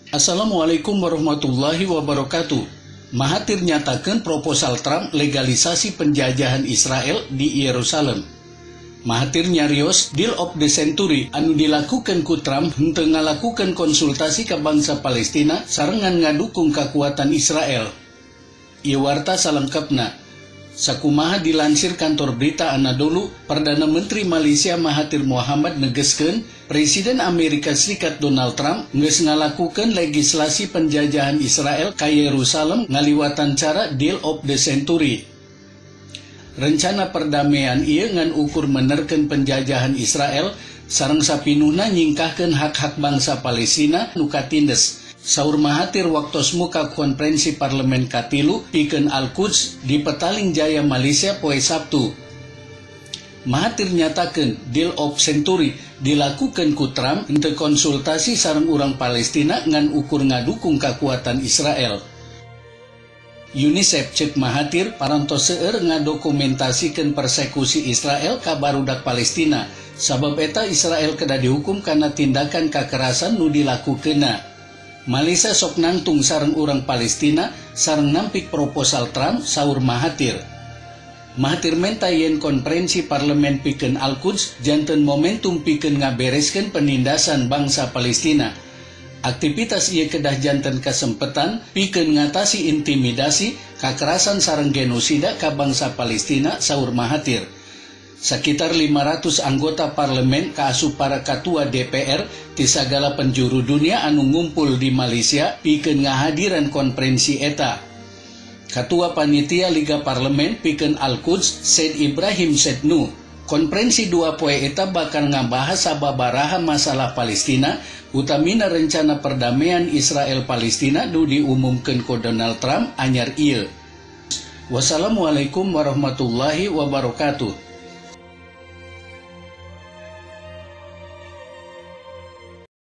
Assalamualaikum warahmatullahi wabarakatuh. Mahathir nyatakan proposal Trump legalisasi penjajahan Israel di Yerusalem. Mahathir nyarios deal of the century anu dilakukan ku Trump henteu ngalakukan konsultasi ke bangsa Palestina sarengan ngadukung kekuatan Israel. Ieu warta salengkapna. Sakumaha dilansir kantor berita Anadolu, Perdana Menteri Malaysia Mahathir Mohamad negeskeun Presiden Amerika Serikat Donald Trump geus ngalakukeun legislasi penjajahan Israel ka Yerusalem ngaliwatan cara deal of the century. Rencana perdamaian ieu ngan ukur menerkeun penjajahan Israel sareng sapinuhna nyingkahkeun hak-hak bangsa Palestina nu katindes. Saur Mahathir waktos muka konferensi parlemen katilu pikeun Al-Quds di Petaling Jaya, Malaysia poe Sabtu. Mahathir nyatakeun deal of century dilakukan ku Trump henteu konsultasi sareng urang Palestina ngan ukur ngadukung kekuatan Israel. UNICEF cek Mahathir parantos seueur ngadokumentasikeun persekusi Israel ka barudak Palestina. Sabab eta Israel kedah dihukum karena tindakan kekerasan nu dilakukeunna. Malaysia sok nangtung sareng urang Palestina sareng nampik proposal Trump, saur Mahathir. Mahathir menta yen konferensi parlemen pikeun Al-Quds janten momentum pikeun ngabereskeun penindasan bangsa Palestina. Aktivitas ieu kedah janten kasempetan pikeun ngatasi intimidasi, kakerasan sareng genosida ka bangsa Palestina, saur Mahathir. Sekitar 500 anggota parlemen kaasup para ketua DPR ti sagala penjuru dunia anu ngumpul di Malaysia pikeun ngahadiran konferensi eta. Ketua Panitia Liga Parlemen pikeun Al-Quds Said Ibrahim Sednu, konferensi dua poe eta bakal ngabahas sababaraha masalah Palestina, utamina rencana perdamaian Israel-Palestina nu diumumkeun ku Donald Trump anyar ieu. Wassalamualaikum warahmatullahi wabarakatuh.